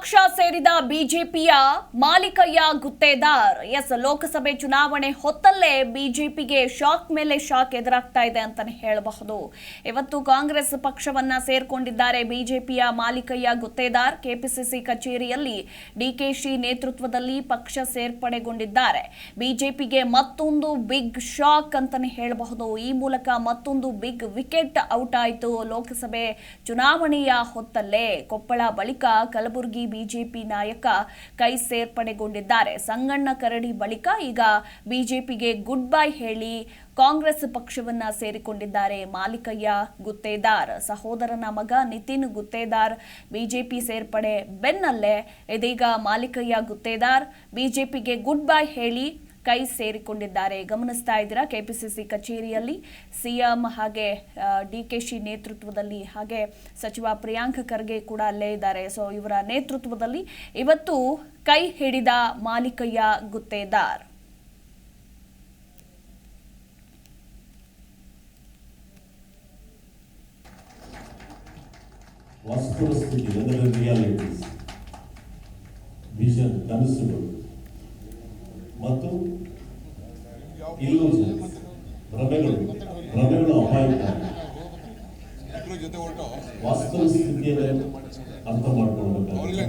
ಪಕ್ಷ ಸೇರಿದ ಬಿಜೆಪಿಯ ಮಾಲಿಕಯ್ಯ ಗುತ್ತೇದಾರ್ ಲೋಕಸಭೆ ಚುನಾವಣೆ ಹೊತ್ತಲ್ಲೇ ಬಿಜೆಪಿಗೆ ಶಾಕ್ ಮೇಲೆ ಶಾಕ್ ಎದುರಾಗ್ತಾ ಇದೆ ಅಂತಾನೆ ಹೇಳಬಹುದು. ಇವತ್ತು ಕಾಂಗ್ರೆಸ್ ಪಕ್ಷವನ್ನ ಸೇರ್ಕೊಂಡಿದ್ದಾರೆ ಬಿಜೆಪಿಯ ಮಾಲಿಕಯ್ಯ ಗುತ್ತೇದಾರ್. ಕೆಪಿಸಿಸಿ ಕಚೇರಿಯಲ್ಲಿ ಡಿಕೆಶಿ ನೇತೃತ್ವದಲ್ಲಿ ಪಕ್ಷ ಸೇರ್ಪಡೆಗೊಂಡಿದ್ದಾರೆ. ಬಿಜೆಪಿಗೆ ಮತ್ತೊಂದು ಬಿಗ್ ಶಾಕ್ ಅಂತಾನೆ ಹೇಳಬಹುದು. ಈ ಮೂಲಕ ಮತ್ತೊಂದು ಬಿಗ್ ವಿಕೆಟ್ ಔಟ್ ಆಯಿತು ಲೋಕಸಭೆ ಚುನಾವಣೆಯ ಹೊತ್ತಲ್ಲೇ. ಕೊಪ್ಪಳ ಬಳಿಕ ಕಲಬುರಗಿ ಬಿಜೆಪಿ ನಾಯಕ ಕೈ ಸೇರ್ಪಡೆಗೊಂಡಿದ್ದಾರೆ. ಸಂಗಣ್ಣ ಕರಡಿ ಬಳಿಕ ಈಗ ಬಿಜೆಪಿಗೆ ಗುಡ್ ಬೈ ಹೇಳಿ ಕಾಂಗ್ರೆಸ್ ಪಕ್ಷವನ್ನ ಸೇರಿಕೊಂಡಿದ್ದಾರೆ ಮಾಲಿಕಯ್ಯ ಗುತ್ತೇದಾರ್. ಸಹೋದರನ ಮಗ ನಿತಿನ್ ಗುತ್ತೇದಾರ್ ಬಿಜೆಪಿ ಸೇರ್ಪಡೆ ಬೆನ್ನಲ್ಲೇ ಇದೀಗ ಮಾಲಿಕಯ್ಯ ಗುತ್ತೇದಾರ್ ಬಿಜೆಪಿಗೆ ಗುಡ್ ಬೈ ಹೇಳಿ ಕೈ ಸೇರಿಕೊಂಡಿದ್ದಾರೆ. ಗಮನಿಸ್ತಾ ಇದ್ದೀರಾ, ಕೆಪಿಸಿಸಿ ಕಚೇರಿಯಲ್ಲಿ ಸಿಎಂ ಹಾಗೆ ಡಿಕೆಶಿ ನೇತೃತ್ವದಲ್ಲಿ ಹಾಗೆ ಸಚಿವ ಪ್ರಿಯಾಂಕ್ ಖರ್ಗೆ ಕೂಡ ಅಲ್ಲೇ ಇದ್ದಾರೆ. ಸೊ ಇವರ ನೇತೃತ್ವದಲ್ಲಿ ಇವತ್ತು ಕೈ ಹಿಡಿದ ಮಾಲಿಕಯ್ಯ ಗುತ್ತೇದಾರ್. ವಾಸ್ತವಸ್ಥಿತಿ ಅದರ ರಿಯಾಲಿಟೀಸ್, ವಿಷನ್, ಕನಸುಗಳು ಮತ್ತು ಇಲ್ಯೂಷನ್ಸ್, ಭ್ರಮೆಗಳು ಅಪಾಯಕಾರಿ. ವಾಸ್ತವ ಸ್ಥಿತಿಯನ್ನು ಅರ್ಥ ಮಾಡ್ಕೊಳ್ಬೇಕಾಗುತ್ತೆ.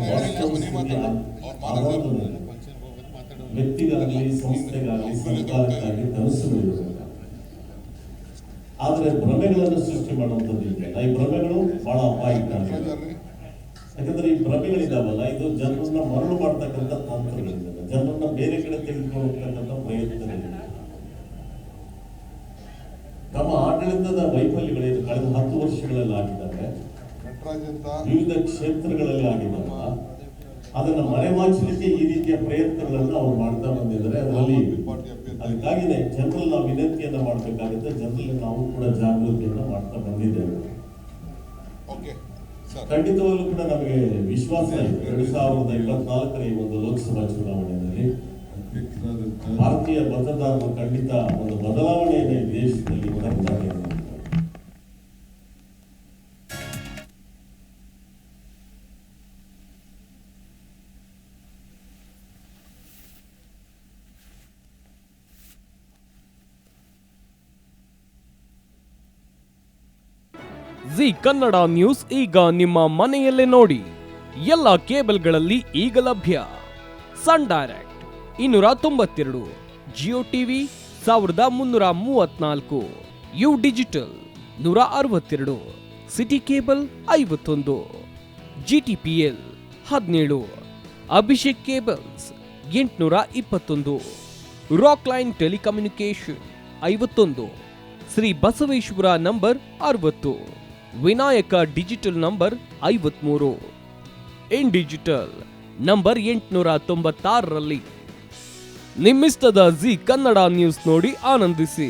ವ್ಯಕ್ತಿಗಾಗಲಿ, ಸಂಸ್ಥೆಗಾಗಲಿ, ಸರ್ಕಾರಕ್ಕಾಗಲಿ ಕನಸುಗಳಿರಬೇಕು. ಆದರೆ ಭ್ರಮೆಗಳನ್ನು ಸೃಷ್ಟಿ ಮಾಡುವಂಥದ್ದು ಇದೆಯಲ್ಲ, ಈ ಭ್ರಮೆಗಳು ಬಹಳ ಅಪಾಯಕಾರಿ. ಯಾಕಂದ್ರೆ ಈ ಭ್ರಮೆಗಳಿದಾವಲ್ಲ, ಇದು ಜನರನ್ನ ಮರಳು ಮಾಡ್ತಕ್ಕಂಥ ತಂತ್ರಗಳಿದ್ದಾವೆ, ಜನರನ್ನ ಬೇರೆ ಕಡೆ ತೆಗೆದುಕೊಂಡು ಹೋಗ್ತಕ್ಕಂಥ ಪ್ರಯತ್ನಗಳಿದೆ. ನಮ್ಮ ಆಡಳಿತದ ವೈಫಲ್ಯಗಳೇನು ಕಳೆದ 10 ವರ್ಷಗಳಲ್ಲಿ ಆಗಿದ್ದಾವೆ, ವಿವಿಧ ಕ್ಷೇತ್ರಗಳಲ್ಲಿ ಆಗಿದ್ದಾವ, ಅದನ್ನ ಮರೆಮಾಚಲಿಕ್ಕೆ ಈ ರೀತಿಯ ಪ್ರಯತ್ನಗಳನ್ನ ಅವ್ರು ಮಾಡ್ತಾ ಬಂದಿದ್ದಾರೆ. ಅದಕ್ಕಾಗಿನೇ ಜನರಲ್ಲಿ ನಾವು ವಿನಂತಿಯನ್ನ ಮಾಡಬೇಕಾಗುತ್ತೆ. ಜನರಲ್ಲಿ ನಾವು ಕೂಡ ಜಾಗೃತಿಯನ್ನ ಮಾಡ್ತಾ ಬಂದಿದ್ದೇವೆ. ಖಂಡಿತವಾಗ್ಲೂ ಕೂಡ ನಮಗೆ ವಿಶ್ವಾಸ ಇದೆ, 2024ರ ಈ ಒಂದು ಲೋಕಸಭಾ ಚುನಾವಣೆಯಲ್ಲಿ ಭಾರತೀಯ ಮತದಾರರು ಖಂಡಿತ ಒಂದು ಬದಲಾವಣೆಯನ್ನು ದೇಶದಲ್ಲಿ ತರ್ತಾರೆ. ಜಿ ಕನ್ನಡ ನ್ಯೂಸ್ ಈಗ ನಿಮ್ಮ ಮನೆಯಲ್ಲೇ ನೋಡಿ. ಎಲ್ಲ ಕೇಬಲ್ಗಳಲ್ಲಿ ಈಗ ಲಭ್ಯ. Sun Direct 292, Jio TV 1334, U Digital 162, City Cable 51, GTPL 17, Abhishek cables 821, Rockline telecommunication 51, Shri Basaveshwara number 60, Vinayaka digital number 53, In Digital number 896ರಲ್ಲಿ. ನಿಮ್ಮಿಸ್ತದ ಜಿ ಕನ್ನಡ ನ್ಯೂಸ್ ನೋಡಿ ಆನಂದಿಸಿ.